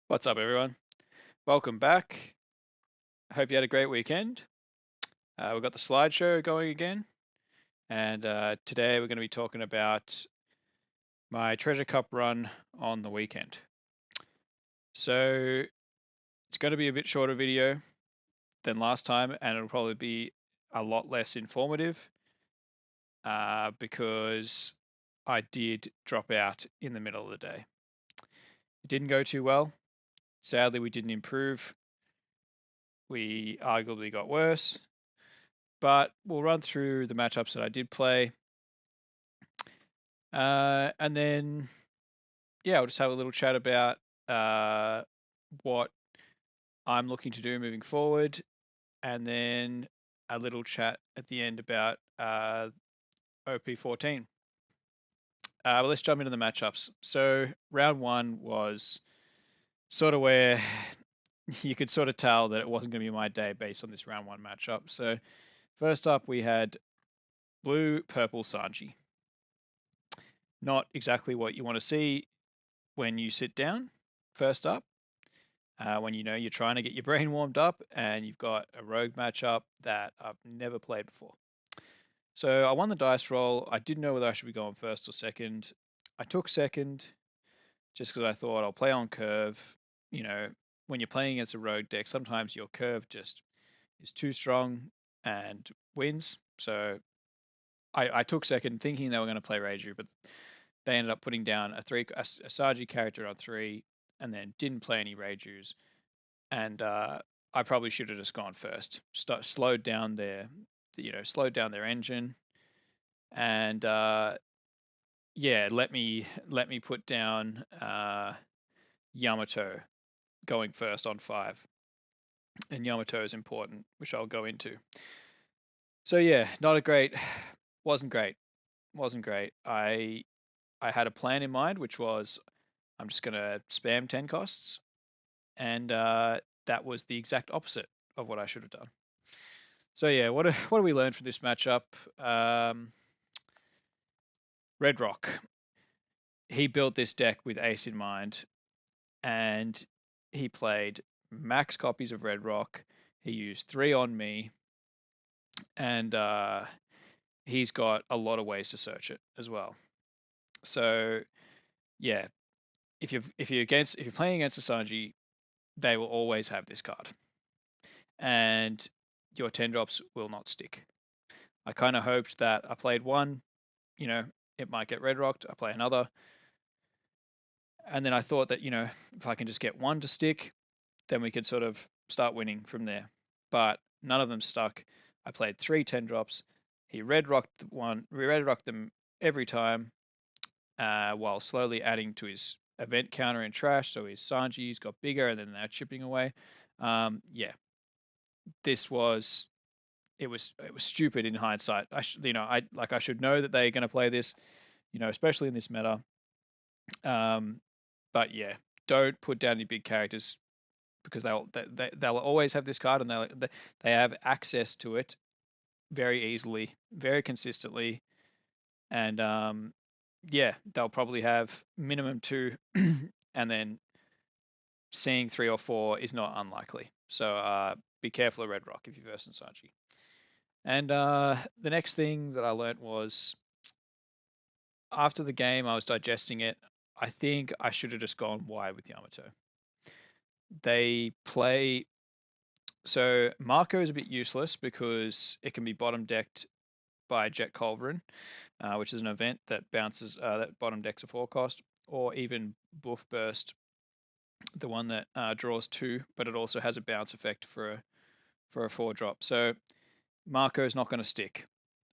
What's up, everyone? Welcome back. Hope you had a great weekend. We've got the slideshow going again, and today we're going to be talking about my Treasure Cup run on the weekend. So it's going to be a bit shorter video than last time, and it'll probably be a lot less informative because I did drop out in the middle of the day. It didn't go too well. Sadly, we didn't improve. We arguably got worse, but we'll run through the matchups that I did play. And then, yeah, I'll just have a little chat about what I'm looking to do moving forward, and then a little chat at the end about OP14. But let's jump into the matchups. So, round one was sort of where you could sort of tell that it wasn't going to be my day based on this round one matchup. So, first up, we had blue purple Sanji. Not exactly what you want to see when you sit down first up. When you know you're trying to get your brain warmed up and you've got a rogue matchup that I've never played before. So I won the dice roll. I didn't know whether I should be going first or second. I took second just because I thought I'll play on curve. You know, when you're playing against a rogue deck, sometimes your curve just is too strong and wins. So I took second thinking they were going to play Reiju, but they ended up putting down a Saji character on 3 and then didn't play any Reijus, and I probably should have just gone first. Slowed down slowed down their engine, and yeah, let me put down Yamato going first on 5, and Yamato is important, which I'll go into. So yeah, not a great, wasn't great, wasn't great. I had a plan in mind, which was I'm just gonna spam 10 costs, and that was the exact opposite of what I should have done. So yeah, what do we learn from this matchup? Um, Red Rock. He built this deck with Ace in mind, and he played max copies of Red Rock. He used 3 on me, and he's got a lot of ways to search it as well. So yeah, if you're playing against a Sanji, they will always have this card, and your 10 drops will not stick. I kind of hoped that I played one, you know, it might get red rocked. I play another, and then I thought that if I can just get one to stick, then we could sort of start winning from there. But none of them stuck. I played 3 10 drops. He red rocked them every time, while slowly adding to his event counter in trash. So his Sanjis got bigger, and then they're chipping away. Yeah, this was it was stupid in hindsight. I should know that they're going to play this, especially in this meta. Um, but yeah, don't put down any big characters because they'll always have this card, and they have access to it very easily, very consistently, and yeah, they'll probably have minimum 2, and then seeing 3 or 4 is not unlikely. So be careful of Red Rock if you're versing Sanji. And the next thing that I learnt was after the game, I was digesting it. I think I should have just gone wide with Yamato. They play. So Marco is a bit useless because it can be bottom decked by Jet Culverin, which is an event that bounces that bottom decks a 4 cost, or even Boof Burst, the one that draws 2, but it also has a bounce effect for a 4 drop. So Marco is not going to stick,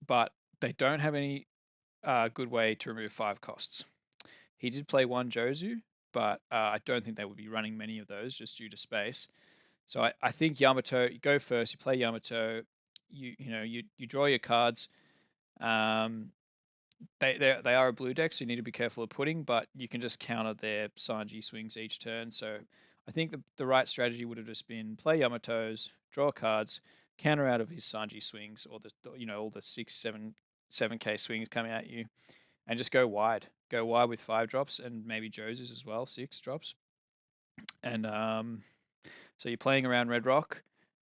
but they don't have any good way to remove 5 costs. He did play 1 Jozu, but I don't think they would be running many of those just due to space. So I think Yamato, you go first, you play Yamato, you draw your cards. Um, they are a blue deck, so you need to be careful of putting, but you can just counter their Sanji swings each turn. So I think the right strategy would have just been play Yamatos, draw cards, counter out of his Sanji swings, or all the 6 7 7k swings coming at you, and just go wide. Go wide with 5 drops and maybe Jose's as well, 6 drops. And so you're playing around Red Rock,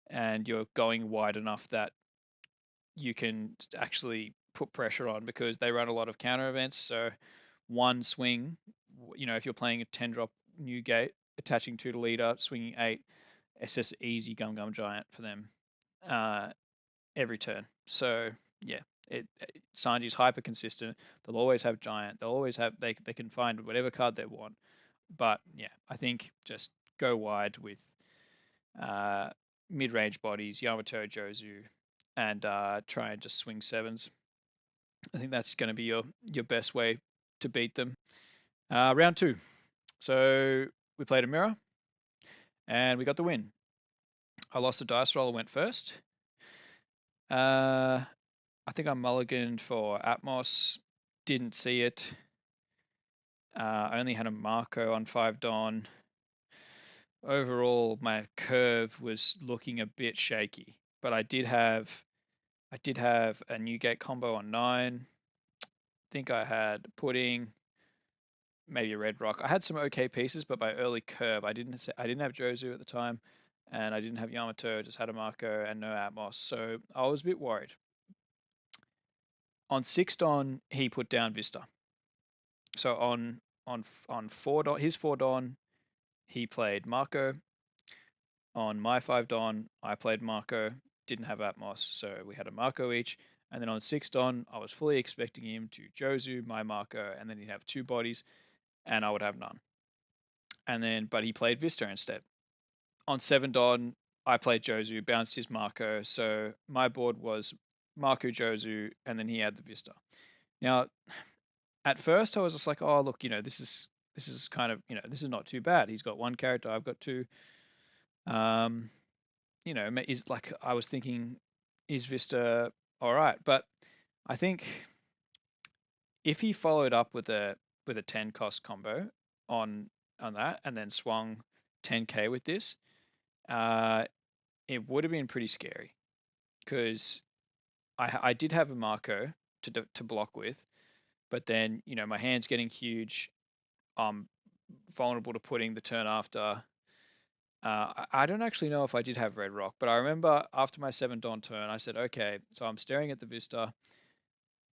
and you're going wide enough that you can actually put pressure on because they run a lot of counter events. So one swing, if you're playing a 10 drop new gate, attaching 2 to leader, swinging 8, it's just easy gum gum giant for them uh, every turn. So yeah, Sanji's hyper consistent. They'll always have giant. They'll always have they can find whatever card they want. But yeah, I think just go wide with uh, mid-range bodies, Yamato, Jozu, and try and just swing sevens. I think that's going to be your best way to beat them. Round two. So we played a mirror, and we got the win. I lost a dice roll and went first. I think I mulliganed for Atmos. Didn't see it. I only had a Marco on 5 Don. Overall, my curve was looking a bit shaky, but I did have a Newgate combo on 9. Think I had Pudding, maybe a Red Rock. I had some okay pieces, but by early curve, I didn't have Jozu at the time, and I didn't have Yamato. Just had a Marco and no Atmos, so I was a bit worried. On 6 Don, he put down Vista. So on 4 Don, his 4 Don, he played Marco. On my 5 Don, I played Marco. Didn't have Atmos, so we had a Marco each. And then on 6 Don, I was fully expecting him to Jozu, my Marco, and then he'd have 2 bodies, and I would have none. But he played Vista instead. On 7 Don, I played Jozu, bounced his Marco, so my board was Marco Jozu, and then he had the Vista. Now, at first, I was just like, oh look, this is kind of this is not too bad. He's got 1 character, I've got 2. Um, is like I was thinking, is Vista all right? But I think if he followed up with a 10 cost combo on that and then swung 10k with this, uh, it would have been pretty scary because I did have a Marco to block with, but then my hand's getting huge. I'm vulnerable to putting the turn after. I don't actually know if I did have Red Rock, but I remember after my 7 Dawn turn, I said, okay, so I'm staring at the Vista,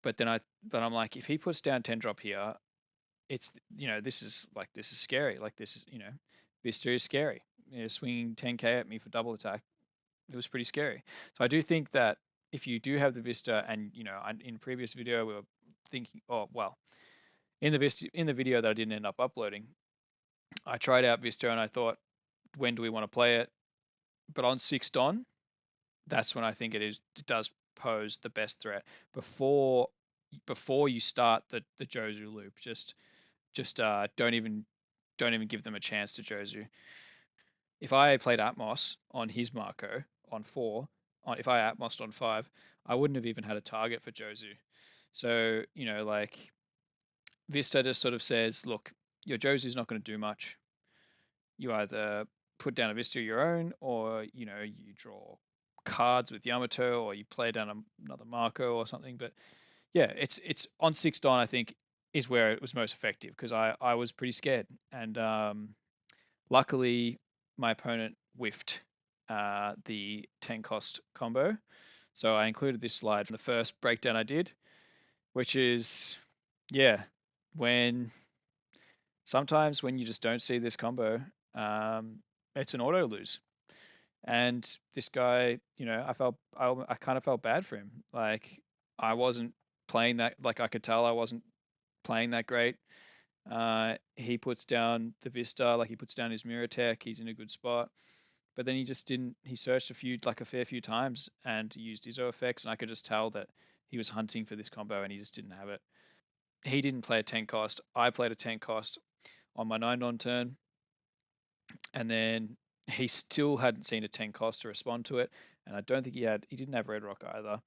but I'm like, if he puts down 10 drop here, it's, this is scary. Like, this is, Vista is scary. Swinging 10k at me for double attack, it was pretty scary. So I do think that if you do have the Vista, and, in previous video, we were thinking, oh, well, in the video that I didn't end up uploading, I tried out Vista and I thought, when do we want to play it? But on 6 Don, that's when I think it does pose the best threat before you start the Jozu loop. Just don't even give them a chance to Jozu. If I played Atmos on his Marco on 4, if I Atmosed on 5, I wouldn't have even had a target for Jozu. So like Vista just sort of says, look, your Jozu's not going to do much. You either put down a Vista of your own, or you draw cards with Yamato, or you play down another Marco or something. But yeah, it's on 6 Don, I think, is where it was most effective because I was pretty scared, and luckily my opponent whiffed the 10 cost combo. So I included this slide from the first breakdown I did, which is, yeah, when sometimes when you just don't see this combo, it's an auto lose. And this guy, I kind of felt bad for him. Like, I wasn't playing that, like, I could tell I wasn't playing that great. He puts down the Vista, like he puts down his mirror tech, he's in a good spot. But then he just didn't, he searched a fair few times and used his effects, and I could just tell that he was hunting for this combo and he just didn't have it. He didn't play a 10 cost. I played a 10 cost on my 9 on turn, and then he still hadn't seen a 10 cost to respond to it, and I don't think he didn't have Red Rock either.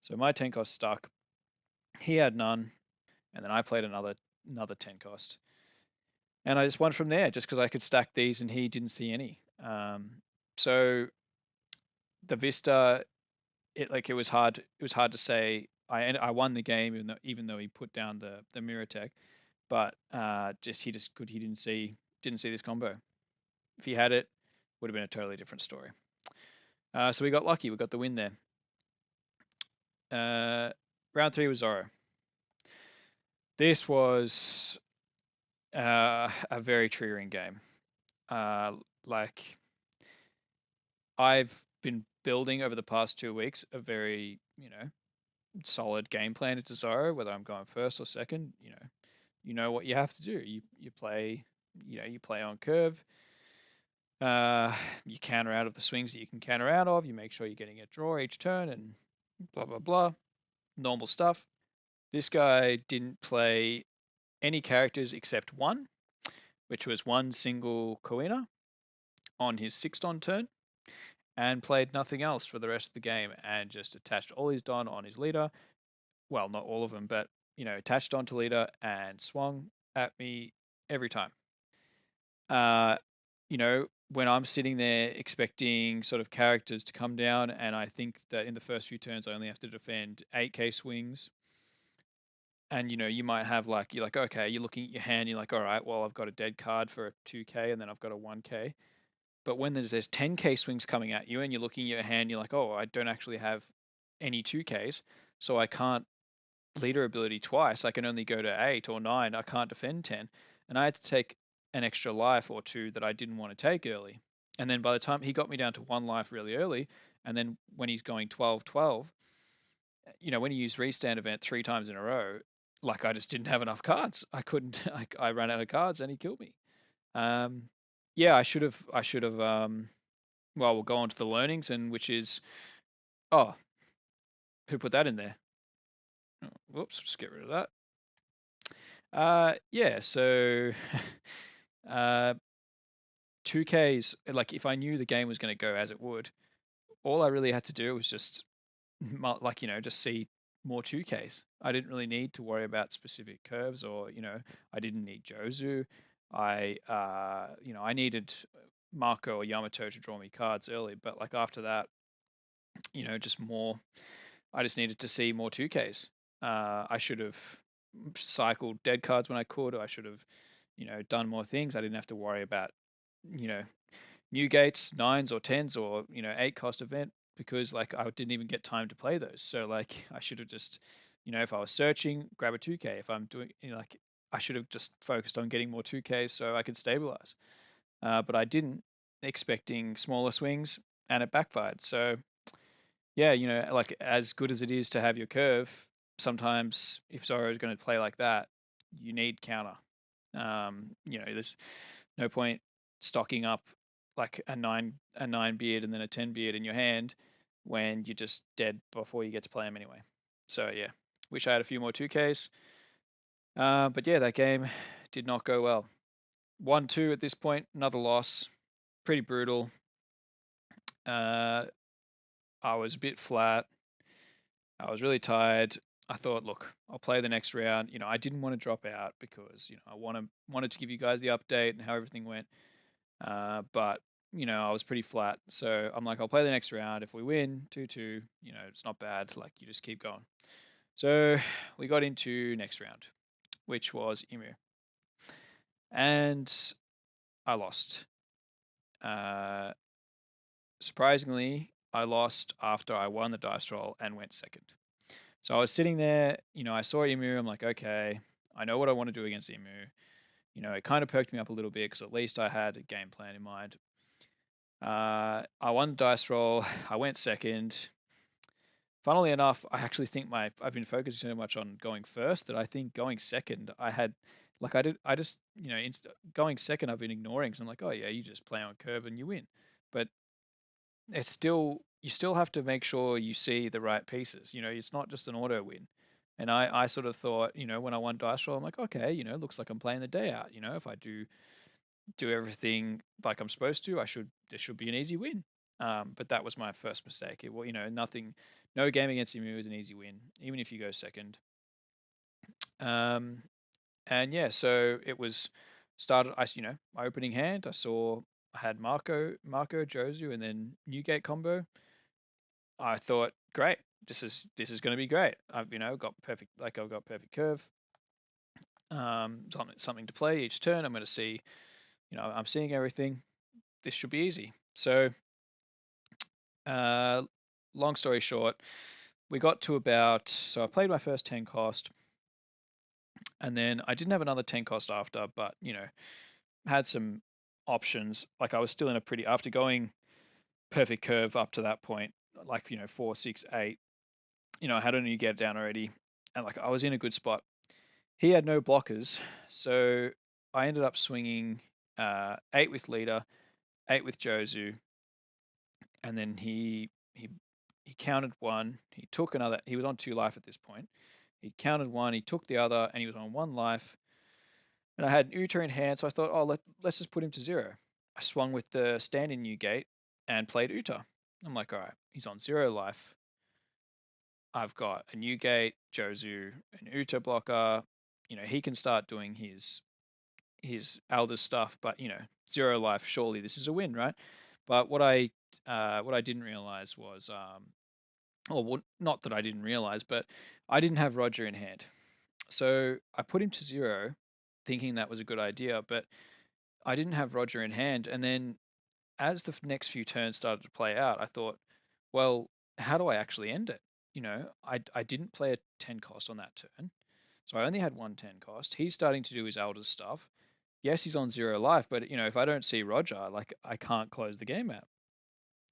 So my 10 cost stuck. He had none, and then I played another 10 cost. And I just won from there just because I could stack these and he didn't see any. So the Vista, it was hard. It was hard to say. I won the game even though he put down the mirror tech, but he didn't see this combo. If he had it, would have been a totally different story. So we got lucky. We got the win there. Round 3 was Zorro. This was a very triggering game. Uh, like I've been building over the past 2 weeks a very, solid game plan into Zorro, whether I'm going first or second. You know what you have to do. You play, you play on curve. Uh, you counter out of the swings that you can counter out of. You make sure you're getting a draw each turn, and blah blah blah. Normal stuff. This guy didn't play any characters except one, which was one single Koina on his 6th on turn, and played nothing else for the rest of the game, and just attached all his Don on his leader. Well, not all of them, but attached onto leader and swung at me every time. Uh, when I'm sitting there expecting sort of characters to come down, and I think that in the first few turns I only have to defend 8k swings, and you might have like you're like okay, you're looking at your hand, you're like all right, well I've got a dead card for a 2k, and then I've got a 1k. But when there's 10k swings coming at you, and you're looking at your hand, you're like oh, I don't actually have any 2ks, so I can't leader ability twice. I can only go to 8 or 9. I can't defend 10. And I had to take an extra life or two that I didn't want to take early. And then by the time he got me down to 1 life really early, and then when he's going 12-12, when he used restand event 3 times in a row, like I just didn't have enough cards. I couldn't, I ran out of cards and he killed me. Um, yeah, I should have, well, we'll go on to the learnings, and which is, oh, who put that in there? Oh, whoops, just get rid of that. Yeah, so uh, 2Ks, like if I knew the game was going to go as it would, all I really had to do was just just see more 2Ks. I didn't really need to worry about specific curves, or I didn't need Jozu. I needed Marco or Yamato to draw me cards early, but like after that, just more. I just needed to see more 2Ks. I should have cycled dead cards when I could. I should have, done more things. I didn't have to worry about, you know, new gates, 9s or 10s or, 8 cost event, because like I didn't even get time to play those. So like I should have just, if I was searching, grab a 2K. If I'm doing, like I should have just focused on getting more 2Ks so I could stabilize. But I didn't, expecting smaller swings, and it backfired. So yeah, like as good as it is to have your curve, sometimes if Zoro is going to play like that, you need counter. There's no point stocking up like a nine beard and then a 10 beard in your hand when you're just dead before you get to play them anyway. So yeah, wish I had a few more 2Ks. But yeah, that game did not go well. 1-2 at this point, another loss, pretty brutal. Uh, I was a bit flat. I was really tired. I thought, look, I'll play the next round. I didn't want to drop out because I wanted to give you guys the update and how everything went. But I was pretty flat, so I'm like, I'll play the next round. If we win 2-2, it's not bad. Like you just keep going. So we got into next round, which was Emu, and I lost. Uh, Surprisingly, I lost after I won the dice roll and went second. So I was sitting there, I saw Emu. I'm like, okay, I know what I want to do against Emu. It kind of perked me up a little bit because at least I had a game plan in mind. I won the dice roll. I went second. Funnily enough, I actually think I've been focusing so much on going first that I think going second, I just, going second, I've been ignoring. So I'm like, oh yeah, you just play on curve and you win. But you still have to make sure you see the right pieces. It's not just an auto win. And I sort of thought, when I won dice roll, I'm like, okay, looks like I'm playing the day out. If I do everything like I'm supposed to, there should be an easy win. But that was my first mistake. Well, no game against Emu is an easy win, even if you go second. Um, and yeah, so it was started. My opening hand, I had Marco, Josu, and then Newgate combo. I thought, great, this is going to be great. I've got perfect curve. Something to play each turn. I'm going to see, I'm seeing everything. this should be easy. So, uh, long story short, we got to about, so I played my first 10 cost, and then I didn't have another 10 cost after, but, had some options. Like I was still in a pretty, after going perfect curve up to that point, like, 4, 6, 8, I had a new get down already, and like I was in a good spot. He had no blockers, so I ended up swinging 8 with leader, 8 with Jozu, and then he counted one. He took another. He was on 2 life at this point. He counted one. He took the other, and he was on 1 life. And I had an Uter in hand, so I thought, oh, let's just put him to 0. I swung with the stand-in new gate and played Uter. I'm like, all right, he's on 0 life. I've got a new gate, Jozu, an Uter blocker. He can start doing his elder stuff, but 0 life. Surely this is a win, right? But what I didn't realize was, or well, not that I didn't realize, but I didn't have Roger in hand. So I put him to 0, thinking that was a good idea, but I didn't have Roger in hand. And then as the next few turns started to play out, I thought, well, how do I actually end it? I didn't play a 10 cost on that turn. So I only had one 10 cost. He's starting to do his elders stuff. Yes, he's on 0 life, but if I don't see Roger, like I can't close the game out.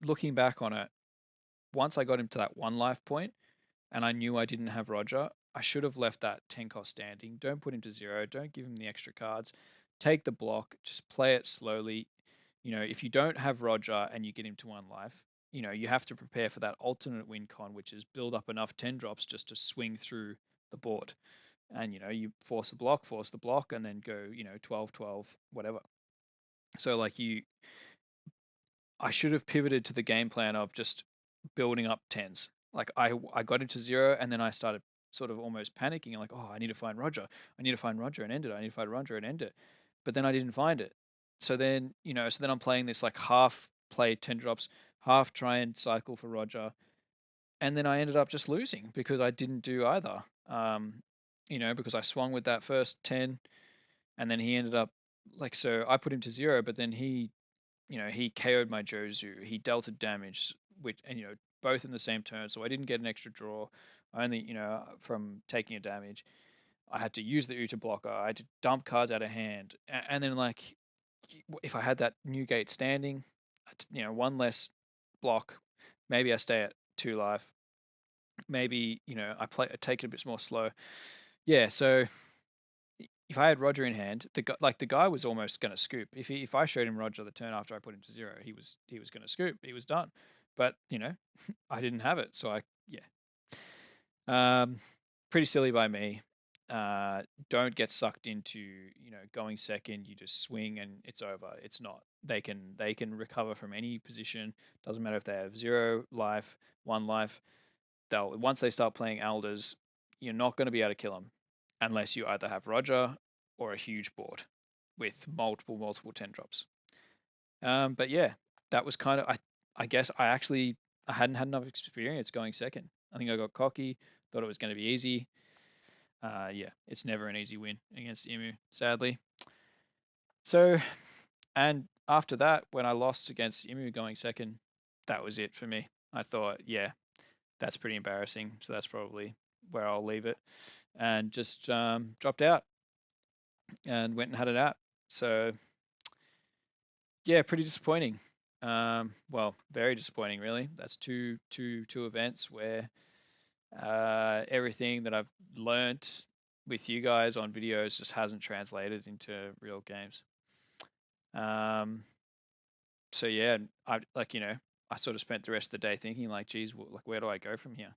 Looking back on it, once I got him to that 1 life point and I knew I didn't have Roger, I should have left that 10 cost standing. Don't put him to 0. Don't give him the extra cards. Take the block. Just play it slowly. If you don't have Roger and you get him to 1 life, you have to prepare for that alternate win con, which is build up enough 10 drops just to swing through the board. And, you force the block, and then go, 12, 12, whatever. So, like, I should have pivoted to the game plan of just building up tens. Like I got into 0, and then I started sort of almost panicking, like, oh, I need to find Roger. I need to find Roger and end it. I need to find Roger and end it. But then I didn't find it. So then I'm playing this like half play 10 drops, half try and cycle for Roger. And then I ended up just losing because I didn't do either. Because I swung with that first 10, and then he ended up like, so I put him to 0, but then he KO'd my Jozu. He dealt damage, which, and both in the same turn. So I didn't get an extra draw. I only, from taking a damage, I had to use the Uta blocker. I had to dump cards out of hand, and then like, if I had that new gate standing, one less block, maybe I stay at 2 life. Maybe I take it a bit more slow. Yeah, so if I had Roger in hand, the guy was almost going to scoop. If I showed him Roger the turn after I put him to 0, he was going to scoop. He was done. But I didn't have it, so yeah. Pretty silly by me. Don't get sucked into going second. You just swing and it's over. It's not. They can recover from any position. Doesn't matter if they have 0 life, 1 life. They'll Once they start playing elders, you're not going to be able to kill them unless you either have Roger or a huge board with multiple 10 drops. But yeah, that was kind of, I guess I hadn't had enough experience going second. I think I got cocky, thought it was going to be easy. Yeah, it's never an easy win against Emu, sadly. So, and after that, when I lost against Emu going second, that was it for me. I thought, yeah, that's pretty embarrassing. So that's probably where I'll leave it, and just dropped out and went and had it out. So yeah, pretty disappointing. Well, very disappointing, really. That's two events where everything that I've learnt with you guys on videos just hasn't translated into real games. Um, so yeah, I sort of spent the rest of the day thinking like, geez, like where do I go from here?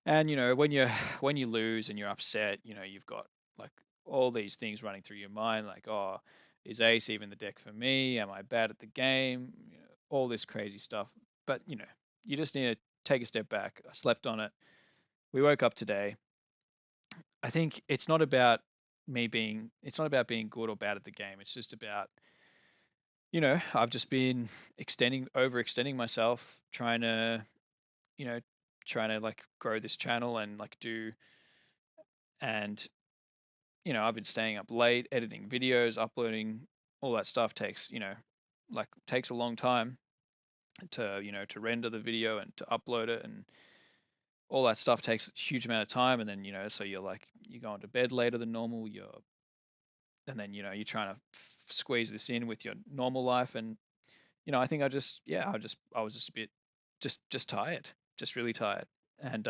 And when you lose and you're upset, you've got like all these things running through your mind, like, oh, is Ace even the deck for me? Am I bad at the game? All this crazy stuff. But you just need to take a step back. I slept on it. We woke up today. I think it's not about being good or bad at the game. It's just about, I've just been overextending myself, you know, trying to like grow this channel and like and I've been staying up late, editing videos, uploading, all that stuff takes, like takes a long time to to render the video and to upload it, and all that stuff takes a huge amount of time. And then so you're like you're going to bed later than normal. And then you're trying to squeeze this in with your normal life. And I think I was just a bit just tired, just really tired. And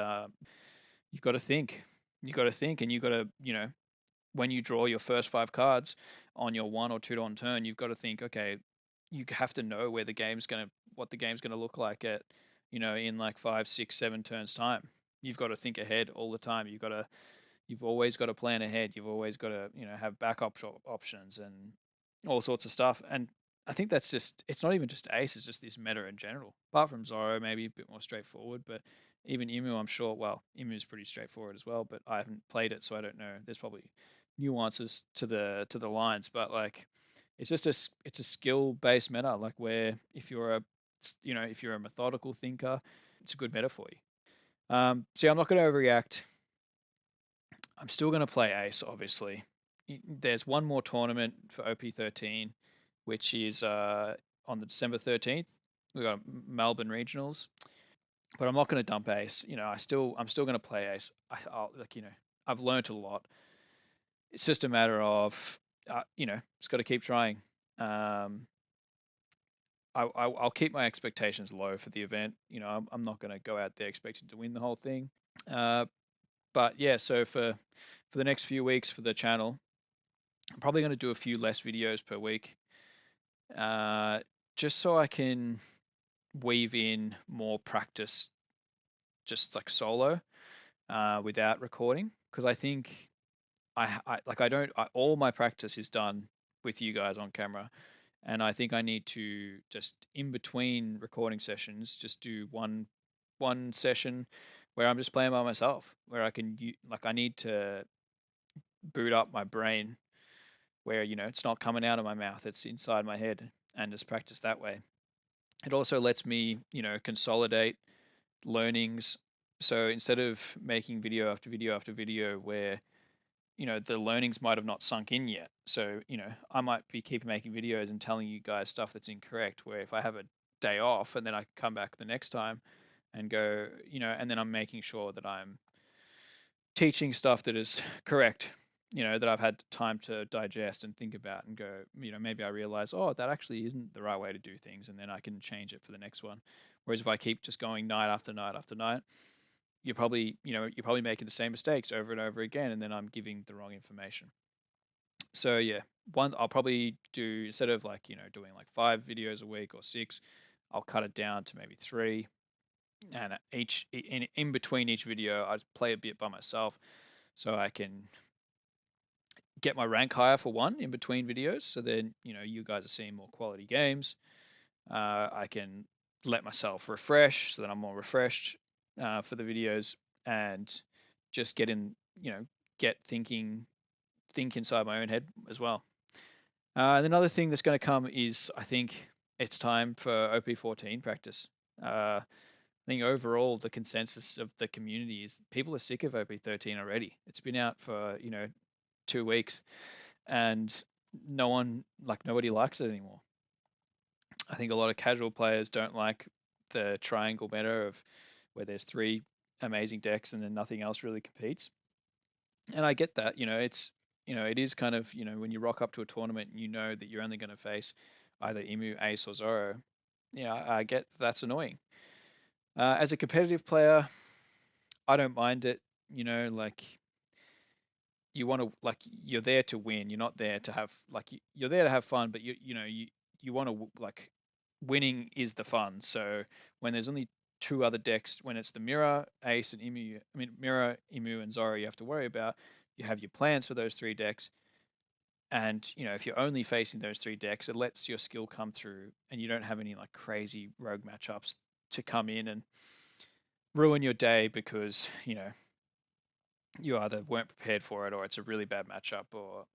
you've got to think, and you've got to when you draw your first 5 cards on your 1 or 2 on turn, you've got to think, okay, you have to know what the game's gonna look like at, in like 5, 6, 7 turns time. You've got to think ahead all the time. You've always got to plan ahead. You've always got to, have backup options and all sorts of stuff. And I think that's just, it's not even just Ace, it's just this meta in general. Apart from Zoro, maybe a bit more straightforward, but even Imu, I'm sure, well, Imu is pretty straightforward as well, but I haven't played it, so I don't know. There's probably nuances to the lines, but like it's just it's a skill based meta, like where if you're if you're a methodical thinker, it's a good meta for you. See, I'm not going to overreact. I'm still going to play Ace, obviously. There's one more tournament for OP13, which is on the December 13th. We've got Melbourne Regionals, but I'm not going to dump Ace. I'm still going to play Ace. I've learned a lot. It's just a matter of, just got to keep trying. Um, I'll keep my expectations low for the event. I'm not going to go out there expecting to win the whole thing. Uh, but yeah, so for the next few weeks for the channel, I'm probably going to do a few less videos per week, uh, just so I can weave in more practice, just like solo, without recording. Because I think I don't all my practice is done with you guys on camera, and I think I need to just in between recording sessions just do one session where I'm just playing by myself, where I need to boot up my brain where it's not coming out of my mouth, it's inside my head, and just practice that way. It also lets me consolidate learnings. So instead of making video after video after video where the learnings might have not sunk in yet, so I might be keep making videos and telling you guys stuff that's incorrect, where if I have a day off and then I come back the next time and go, and then I'm making sure that I'm teaching stuff that is correct, that I've had time to digest and think about and go, maybe I realize, oh, that actually isn't the right way to do things, and then I can change it for the next one. Whereas if I keep just going night after night after night, you're probably making the same mistakes over and over again, and then I'm giving the wrong information. So yeah, one I'll probably do, instead of like doing like 5 videos a week or 6, I'll cut it down to maybe 3, and in between each video I just play a bit by myself so I can get my rank higher for one in between videos, so then you guys are seeing more quality games. I can let myself refresh so that I'm more refreshed for the videos, and just get think inside my own head as well. And another thing that's going to come is, I think it's time for OP14 practice. I think overall the consensus of the community is people are sick of OP13 already. It's been out for 2 weeks, and nobody likes it anymore. I think a lot of casual players don't like the triangle meta of where there's 3 amazing decks and then nothing else really competes. And I get that. It is kind of, when you rock up to a tournament and that you're only going to face either Imu, Ace, or Zoro. Yeah, I get that's annoying. As a competitive player, I don't mind it. Like, you want to, like, you're there to win. You're not there to have, like, you're there to have fun, but you want to, like, winning is the fun. So when there's only 2 other decks, when it's the Mirror, Ace, and Imu, I mean Mirror, Imu, and Zoro, you have to worry about. You have your plans for those 3 decks, and if you're only facing those 3 decks, it lets your skill come through, and you don't have any like crazy rogue matchups to come in and ruin your day because you either weren't prepared for it, or it's a really bad matchup, or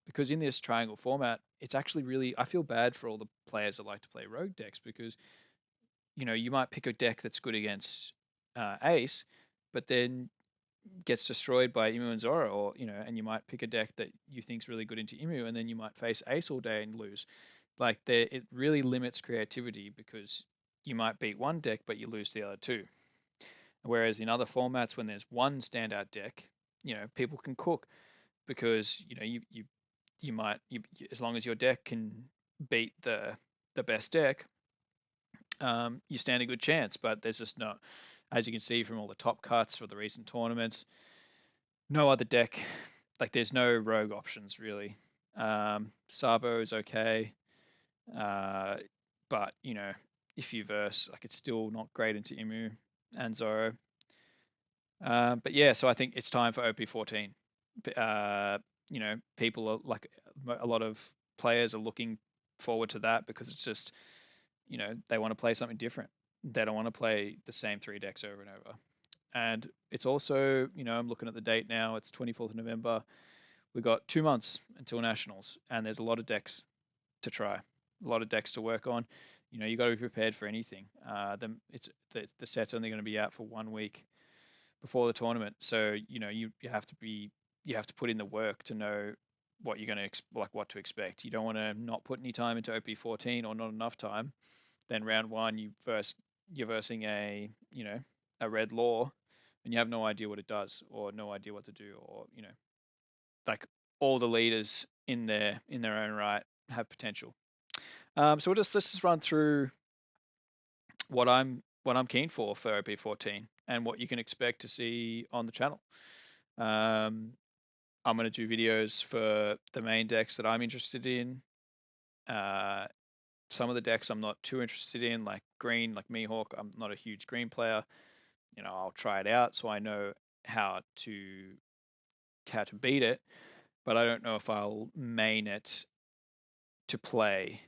because in this triangle format, it's actually really, I feel bad for all the players that like to play rogue decks, because you might pick a deck that's good against Ace, but then gets destroyed by Imu and Zoro, or and you might pick a deck that you think's really good into Imu, and then you might face Ace all day and lose. Like it really limits creativity because you might beat one deck, but you lose the other two. Whereas in other formats, when there's one standout deck, people can cook because you might as long as your deck can beat the best deck, you stand a good chance. But there's just no, as you can see from all the top cuts for the recent tournaments, no other deck. Like there's no rogue options really. Sabo is okay, uh, but if you verse, like it's still not great into Imu and Zoro. But yeah, so I think it's time for OP14. Uh, people are like a lot of players are looking forward to that because it's just, they want to play something different. They don't want to play the same three decks over and over. And it's also, I'm looking at the date now. It's 24th of November. We've got 2 months until nationals, and there's a lot of decks to try, a lot of decks to work on. You got to be prepared for anything. The set's only going to be out for 1 week before the tournament. So you have to put in the work to know what you're going to like what to expect. You don't want to not put any time into OP14 or not enough time. Then round one you're versing a red law, and you have no idea what it does or no idea what to do, or like all the leaders in their own right have potential. So let's just run through what I'm keen for OP14 and what you can expect to see on the channel. Um, I'm going to do videos for the main decks that I'm interested in. Uh, some of the decks I'm not too interested in, like green, like Mihawk. I'm not a huge green player. I'll try it out so I know how to beat it, but I don't know if I'll main it to play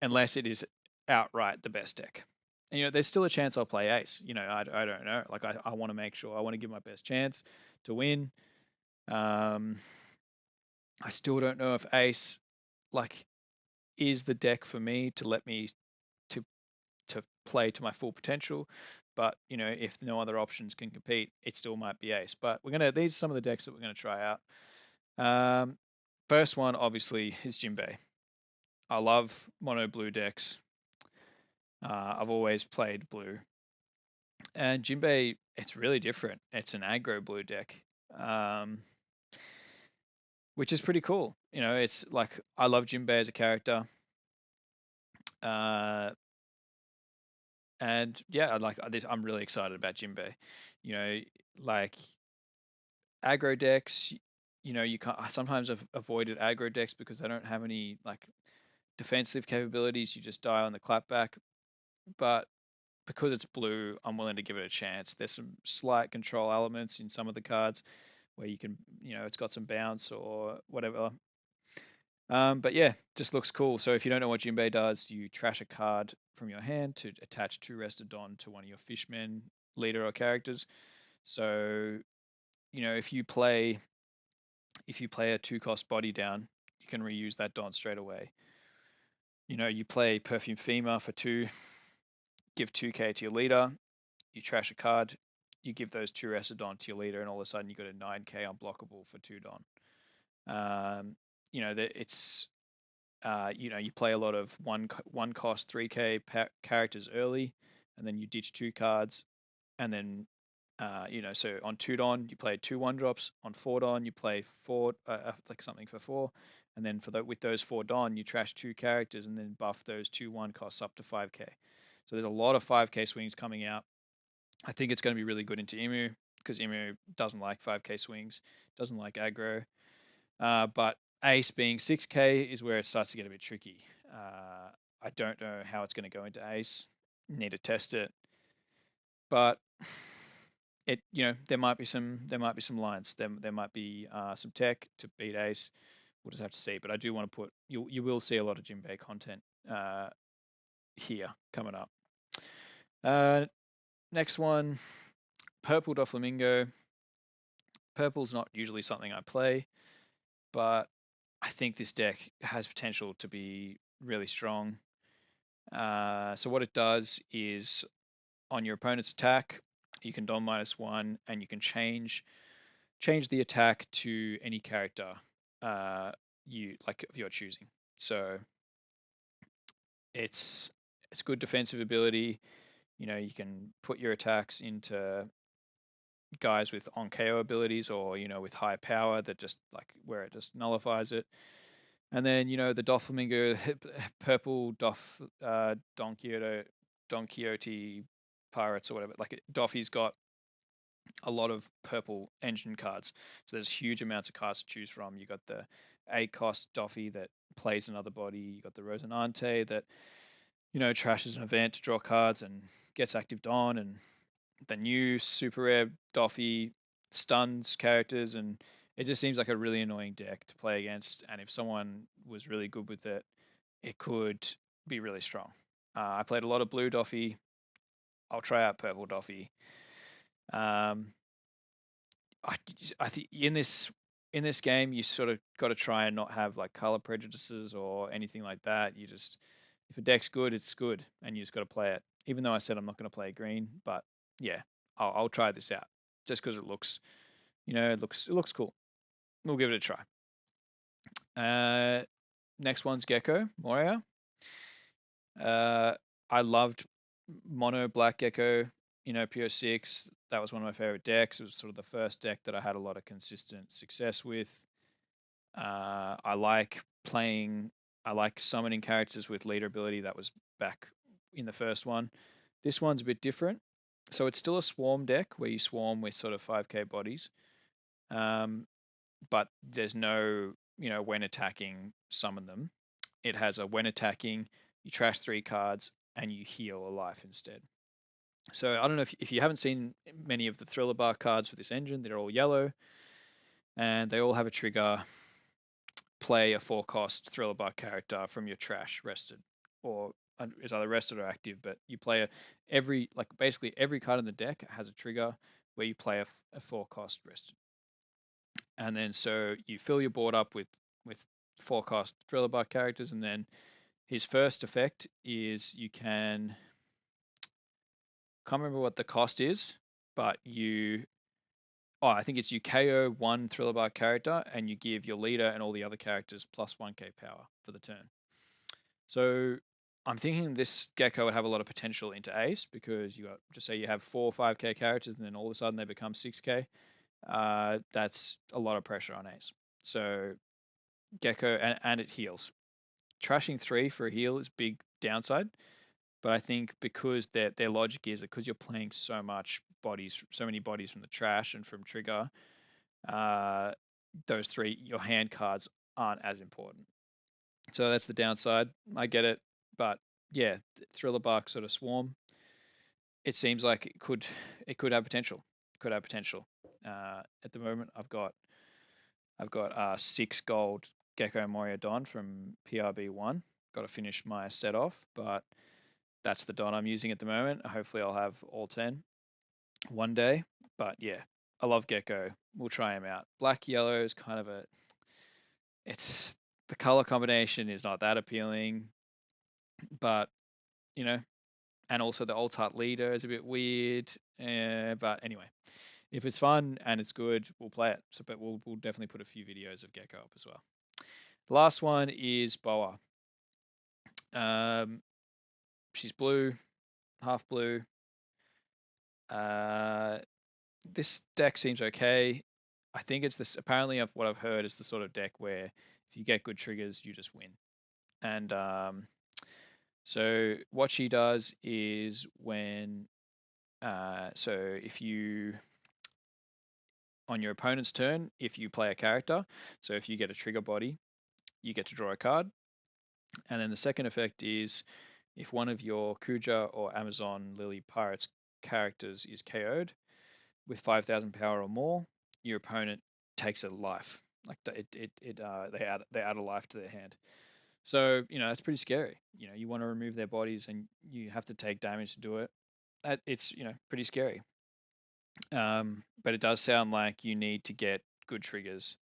unless it is outright the best deck. And there's still a chance I'll play ace. I don't know. Like I want to make sure I want to give my best chance to win. Um, I still don't know if ace like is the deck for me to let me to play to my full potential. But if no other options can compete, it still might be ace. But these are some of the decks that we're gonna try out. First one obviously is Jinbei. I love mono blue decks. I've always played blue, and Jinbei, it's really different. It's an aggro blue deck, um, which is pretty cool. It's like I love Jinbei as a character. Uh, and yeah, I like this. I'm really excited about Jinbei. Like aggro decks, you can't. I sometimes have avoided aggro decks because they don't have any like defensive capabilities. You just die on the clapback. But because it's blue, I'm willing to give it a chance. There's some slight control elements in some of the cards where you can, it's got some bounce or whatever. But yeah, just looks cool. So if you don't know what Jinbei does, you trash a card from your hand to attach 2 Rested Dawn to one of your Fishmen leader or characters. So if you play a 2 cost body down, you can reuse that Dawn straight away. You play Perfume Fema for 2, give 2k to your leader, you trash a card, you give those 2 Dawn to your leader, and all of a sudden you got a 9k unblockable for 2 Dawn. It's you play a lot of one cost 3k characters early, and then you ditch 2 cards, and then so on 2 Dawn you play 2 1-drops. On 4 Dawn you play like something for 4, and then with those 4 Dawn you trash 2 characters and then buff those 2 1 costs up to 5k. So there's a lot of 5k swings coming out. I think it's going to be really good into Imu because Imu doesn't like 5k swings, doesn't like aggro. But Ace being 6k is where it starts to get a bit tricky. I don't know how it's going to go into Ace. Need to test it, but there might be some lines. There might be some tech to beat Ace. We'll just have to see. But I do want to put you will see a lot of Jinbei content here coming up. Next one, Purple Doflamingo. Purple's not usually something I play, but I think this deck has potential to be really strong. So what it does is on your opponent's attack, you can Don -1 and you can change the attack to any character of your choosing. So It's good defensive ability. You can put your attacks into guys with on KO abilities, or with high power that just like where it just nullifies it. And then the Doflamingo, purple Don Quixote pirates or whatever. Like Doffy's got a lot of purple engine cards, so there's huge amounts of cards to choose from. You got the 8 cost Doffy that plays another body. You got the Rosinante that trashes an event to draw cards and gets active Don, and the new super rare Doffy stuns characters, and it just seems like a really annoying deck to play against. And if someone was really good with it, it could be really strong. I played a lot of blue Doffy. I'll try out purple Doffy. Um, I, I think in this game, you sort of got to try and not have like color prejudices or anything like that. You just, if a deck's good, it's good, and you just got to play it. Even though I said I'm not going to play green, but yeah, I'll try this out just because it looks, it looks cool. We'll give it a try. Next one's Gecko Moria. Uh, I loved mono black Gecko in OP06. That was one of my favorite decks. It was sort of the first deck that I had a lot of consistent success with. I like playing. I like summoning characters with leader ability. That was back in the first one. This one's a bit different. So it's still a swarm deck where you swarm with sort of 5k bodies. Um, but there's no, when attacking, summon them. It has a when attacking, you trash 3 cards and you heal a life instead. So I don't know if you haven't seen many of the Thriller Bar cards for this engine, they're all yellow and they all have a trigger. Play a 4 cost Thriller Bar character from your trash rested, or it's either rested or active. But you play basically every card in the deck has a trigger where you play a 4 cost rested, and then so you fill your board up with 4 cost Thriller Bar characters, and then his first effect is you can't remember what the cost is, but I think it's you KO 1 Thriller Bar character and you give your leader and all the other characters plus 1k power for the turn. So I'm thinking this Gecko would have a lot of potential into Ace, because you got, just say you have 4 or 5k characters and then all of a sudden they become 6k. That's a lot of pressure on Ace. So Gecko, and it heals. Trashing 3 for a heal is big downside, but I think because their logic is that because you're playing so many bodies from the trash and from trigger, uh, those 3 your hand cards aren't as important. So that's the downside. I get it, but yeah, Thriller Bark sort of swarm. It seems like it could have potential. Could have potential. At the moment, I've got 6 gold Gecko Moria Don from PRB1. Got to finish my set off, but that's the Don I'm using at the moment. Hopefully, I'll have all 10 one day. But yeah, I love Gecko. We'll try him out. Black yellow is kind of it's the color combination is not that appealing, but you know, and also the alt art leader is a bit weird. But anyway, if it's fun and it's good, we'll play it. So, but we'll definitely put a few videos of Gecko up as well. The last one is Boa. Um, she's blue, half blue. Uh, this deck seems okay. I think it's this. Apparently, of what I've heard, is the sort of deck where if you get good triggers, you just win. And so what she does is so if you on your opponent's turn, if you play a character, so if you get a trigger body, you get to draw a card. And then the second effect is if one of your Kuja or Amazon Lily Pirates characters is KO'd with 5,000 power or more, your opponent takes a life. Like they add a life to their hand. So that's pretty scary. You want to remove their bodies and you have to take damage to do it. It's pretty scary. But it does sound like you need to get good triggers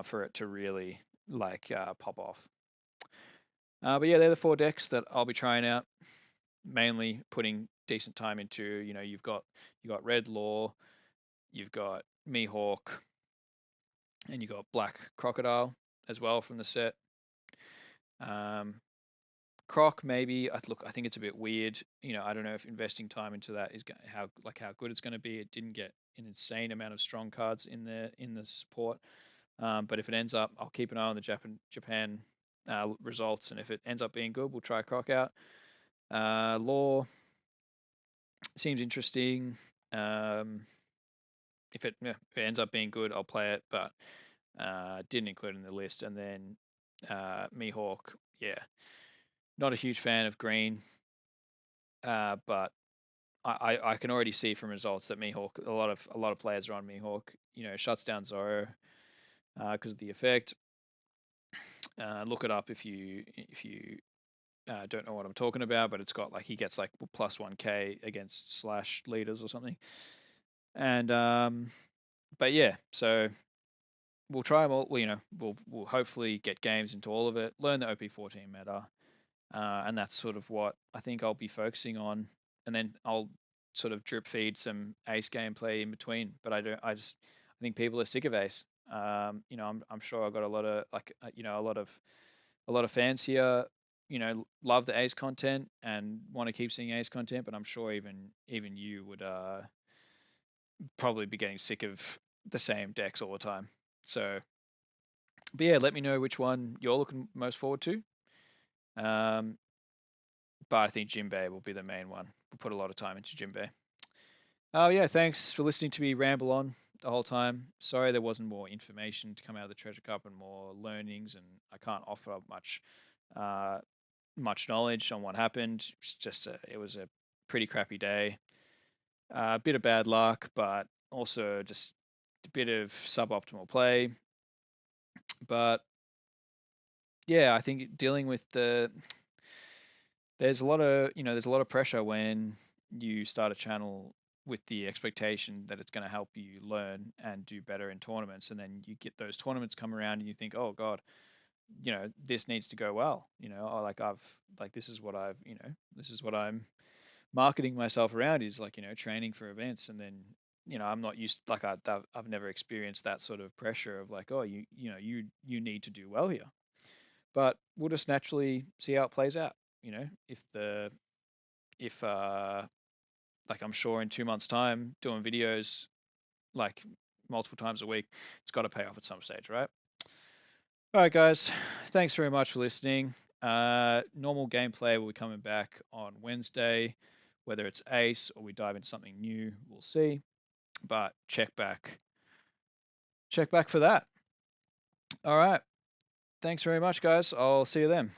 for it to really pop off. But yeah, they're the 4 decks that I'll be trying out. Mainly putting decent time into. You've got Red Law, you've got Mihawk, and you've got Black Crocodile as well from the set. Um, Croc maybe. Look, I think it's a bit weird. I don't know if investing time into that is how good it's going to be. It didn't get an insane amount of strong cards in the support. But if it ends up, I'll keep an eye on the Japan results, and if it ends up being good, we'll try Croc out. Law seems interesting. Um, if it ends up being good, I'll play it, but didn't include it in the list. And then Mihawk, yeah, not a huge fan of green, but I can already see from results that Mihawk, a lot of players are on Mihawk. Shuts down Zoro because of the effect. Look it up if you don't know what I'm talking about, but it's got like he gets like plus 1k against slash leaders or something. And but yeah, so we'll try them all. We'll hopefully get games into all of it, learn the OP14 meta, and that's sort of what I think I'll be focusing on. And then I'll sort of drip feed some Ace gameplay in between. But I don't. I think people are sick of Ace. I'm sure I've got a lot of a lot of fans here. Love the Ace content and want to keep seeing Ace content. But I'm sure even you would probably be getting sick of the same decks all the time. So, but yeah, let me know which one you're looking most forward to. Um, but I think Jinbei will be the main one. We'll put a lot of time into Jinbei. Oh yeah, thanks for listening to me ramble on the whole time. Sorry there wasn't more information to come out of the Treasure Cup and more learnings, and I can't offer up uh, much knowledge on what happened. It was a pretty crappy day. A bit of bad luck, but also just a bit of suboptimal play. But yeah, I think dealing with there's a lot of pressure when you start a channel with the expectation that it's going to help you learn and do better in tournaments, and then you get those tournaments come around and you think, oh god, this needs to go well. Or like this is what I'm marketing myself around, is like training for events. And then I'm not used, like I've never experienced that sort of pressure of like, oh, you need to do well here. But we'll just naturally see how it plays out. If like I'm sure in 2 months' time, doing videos like multiple times a week, it's got to pay off at some stage, right? All right, guys, thanks very much for listening. Normal gameplay will be coming back on Wednesday. Whether it's Ace or we dive into something new, we'll see. But check back for that. All right. Thanks very much, guys. I'll see you then.